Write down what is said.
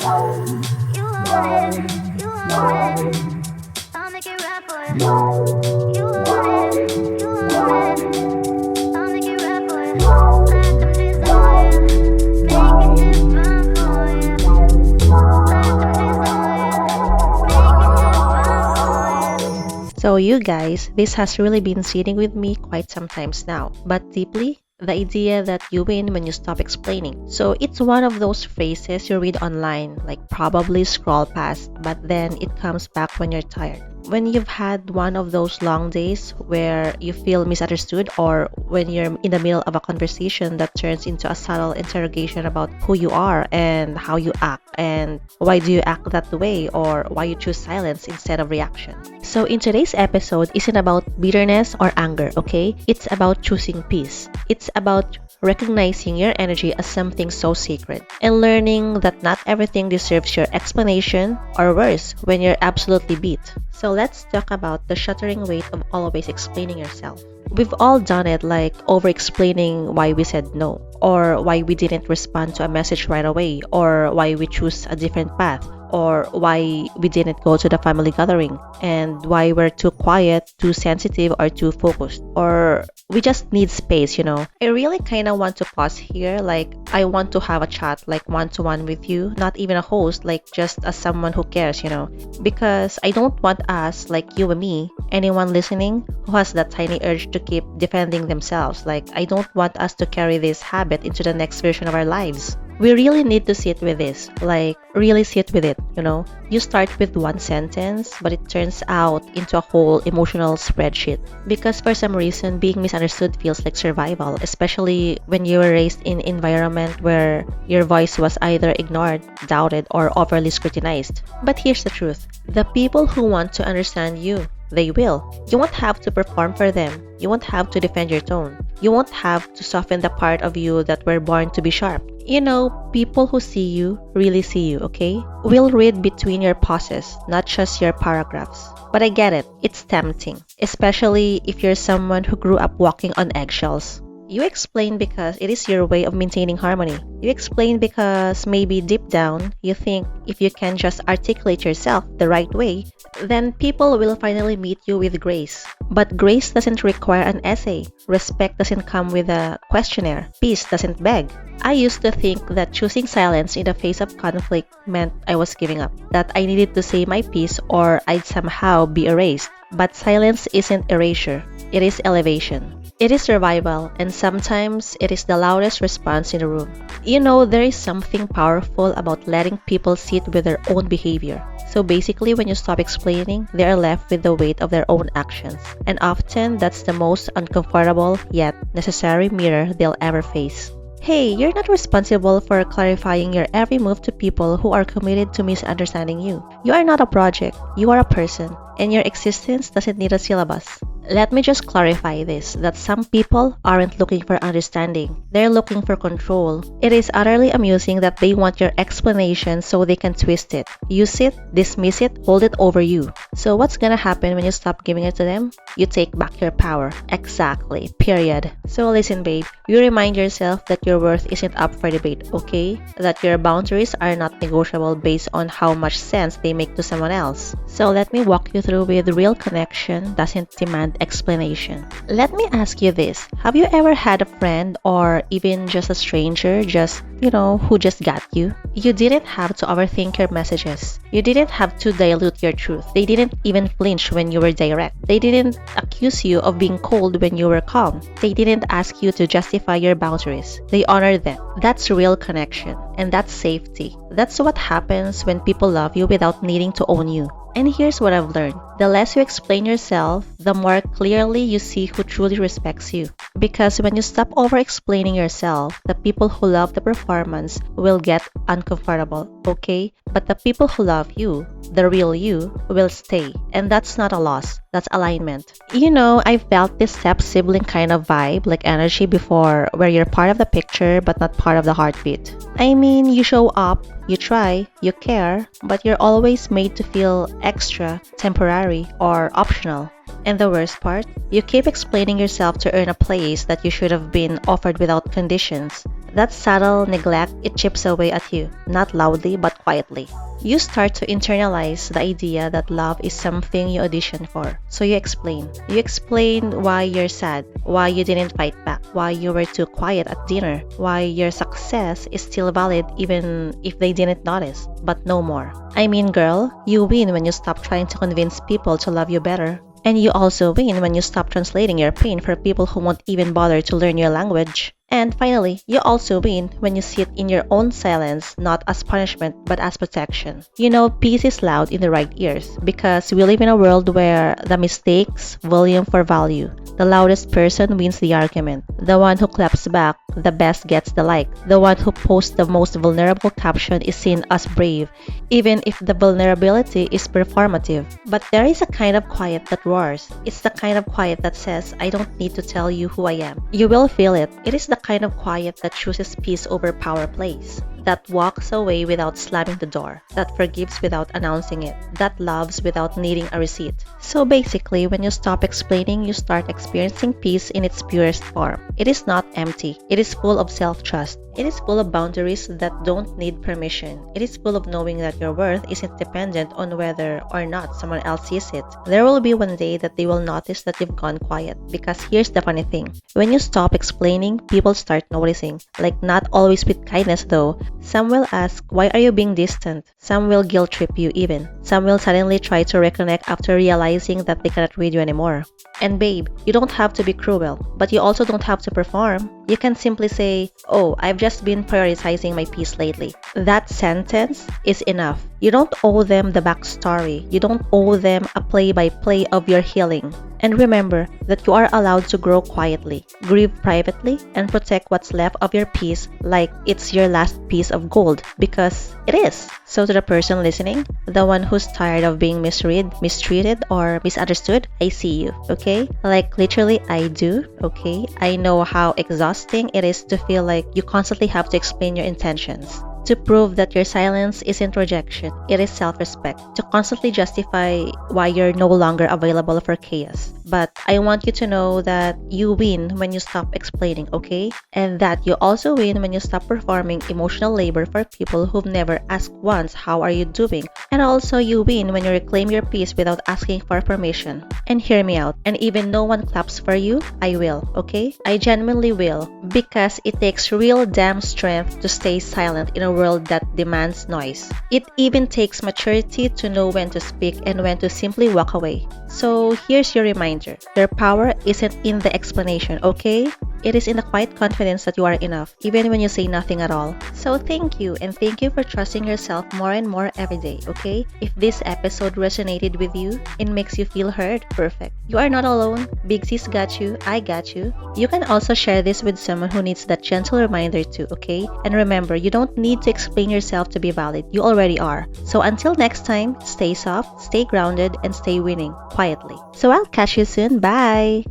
You want it, you want it. I'll make it right for you. You want it, you want it. I'll make it right for you. Let them desire, make it different for you. Let them desire, make it different for you. So you guys, this has really been sitting with me quite some times now, but deeply, the idea that you win when you stop explaining. So it's one of those phrases you read online, like probably scroll past, but then it comes back when you're tired. When you've had one of those long days where you feel misunderstood, or when you're in the middle of a conversation that turns into a subtle interrogation about who you are and how you act and why do you act that way, or why you choose silence instead of reaction. So in today's episode isn't about bitterness or anger, okay? It's about choosing peace. It's about recognizing your energy as something so sacred and learning that not everything deserves your explanation, or worse, when you're absolutely beat. So let's talk about the shattering weight of always explaining yourself. We've all done it, like over explaining why we said no, or why we didn't respond to a message right away, or why we choose a different path, or why we didn't go to the family gathering, and why we're too quiet, too sensitive, or too focused, or we just need space, you know. I really kind of want to pause here, like I want to have a chat, like one-to-one with you, not even a host, like just as someone who cares, you know, because I don't want us, like you and me, anyone listening who has that tiny urge to keep defending themselves, like I don't want us to carry this habit into the next version of our lives. We really need to sit with this, like really sit with it, you know. You start with one sentence, but it turns out into a whole emotional spreadsheet. Because for some reason, being misunderstood feels like survival, especially when you were raised in an environment where your voice was either ignored, doubted, or overly scrutinized. But here's the truth. The people who want to understand you, they will. You won't have to perform for them. You won't have to defend your tone. You won't have to soften the part of you that were born to be sharp. You know, people who see you really see you, okay? We'll read between your pauses, not just your paragraphs. But I get it, it's tempting, especially if you're someone who grew up walking on eggshells. You explain because it is your way of maintaining harmony. You explain because maybe deep down, you think if you can just articulate yourself the right way, then people will finally meet you with grace. But grace doesn't require an essay. Respect doesn't come with a questionnaire. Peace doesn't beg. I used to think that choosing silence in the face of conflict meant I was giving up, that I needed to say my piece or I'd somehow be erased. But silence isn't erasure, it is elevation. It is survival, and sometimes it is the loudest response in the room. You know, there is something powerful about letting people sit with their own behavior. So basically, when you stop explaining, they are left with the weight of their own actions. And often, that's the most uncomfortable yet necessary mirror they'll ever face. Hey, you're not responsible for clarifying your every move to people who are committed to misunderstanding you. You are not a project, you are a person, and your existence doesn't need a syllabus. Let me just clarify this, that some people aren't looking for understanding. They're looking for control. It is utterly amusing that they want your explanation so they can twist it, use it, dismiss it, hold it over you. So what's gonna happen when you stop giving it to them? You take back your power. Exactly. Period. So listen, babe. You remind yourself that your worth isn't up for debate, okay? That your boundaries are not negotiable based on how much sense they make to someone else. So let me walk you through with real connection doesn't demand explanation. Let me ask you this. Have you ever had a friend or even just a stranger who just got you? You didn't have to overthink your messages. You didn't have to dilute your truth. They didn't even flinch when you were direct. They didn't accuse you of being cold when you were calm. They didn't ask you to justify your boundaries. They honored them. That's real connection, and that's safety. That's what happens when people love you without needing to own you. And here's what I've learned. The less you explain yourself, the more clearly you see who truly respects you. Because when you stop over-explaining yourself, the people who love the performance will get uncomfortable, okay? But the people who love you, the real you, will stay. And that's not a loss, that's alignment. You know, I felt this step-sibling kind of vibe, like energy before, where you're part of the picture but not part of the heartbeat. I mean, you show up, you try, you care, but you're always made to feel extra, temporary, or optional. And the worst part, you keep explaining yourself to earn a place that you should have been offered without conditions. That subtle neglect, it chips away at you, not loudly but quietly. You start to internalize the idea that love is something you audition for. So you explain. You explain why you're sad, why you didn't fight back, why you were too quiet at dinner, why your success is still valid even if they didn't notice, but no more. I mean, girl, you win when you stop trying to convince people to love you better. And you also win when you stop translating your pain for people who won't even bother to learn your language. And finally, you also win when you sit in your own silence, not as punishment, but as protection. You know, peace is loud in the right ears because we live in a world where the mistakes volume for value. The loudest person wins the argument. The one who claps back the best gets the like. The one who posts the most vulnerable caption is seen as brave, even if the vulnerability is performative. But there is a kind of quiet that roars. It's the kind of quiet that says, I don't need to tell you who I am. You will feel it. It is the kind of quiet that chooses peace over power plays, that walks away without slamming the door, that forgives without announcing it, that loves without needing a receipt. So basically, when you stop explaining, you start experiencing peace in its purest form. It is not empty. It is full of self-trust. It is full of boundaries that don't need permission. It is full of knowing that your worth isn't dependent on whether or not someone else sees it. There will be one day that they will notice that you've gone quiet. Because here's the funny thing. When you stop explaining, people start noticing. Like, not always with kindness though. Some will ask, why are you being distant? Some will guilt trip you even. Some will suddenly try to reconnect after realizing that they cannot read you anymore. And babe, you don't have to be cruel, but you also don't have to perform. You can simply say, oh, I've just been prioritizing my peace lately. That sentence is enough. You don't owe them the backstory. You don't owe them a play-by-play of your healing. And remember that you are allowed to grow quietly, grieve privately, and protect what's left of your peace like it's your last piece of gold, because it is. So to the person listening, the one who's tired of being misread, mistreated, or misunderstood, I see you, okay? Like literally, I do, okay? I know how exhausting it is to feel like you constantly have to explain your intentions, to prove that your silence isn't rejection, it is self-respect, to constantly justify why you're no longer available for chaos. But I want you to know that you win when you stop explaining, okay? And that you also win when you stop performing emotional labor for people who've never asked once, how are you doing? And also you win when you reclaim your peace without asking for permission. And hear me out, and even no one claps for you, I will, okay? I genuinely will, because it takes real damn strength to stay silent in a world that demands noise. It even takes maturity to know when to speak and when to simply walk away. So here's your reminder. Your power isn't in the explanation, okay? It is in the quiet confidence that you are enough, even when you say nothing at all. So thank you, and thank you for trusting yourself more and more every day, okay? If this episode resonated with you and makes you feel heard, perfect. You are not alone. Big Sis got you. I got you. You can also share this with someone who needs that gentle reminder too, okay? And remember, you don't need to explain yourself to be valid. You already are. So until next time, stay soft, stay grounded, and stay winning quietly. So I'll catch you soon. Bye!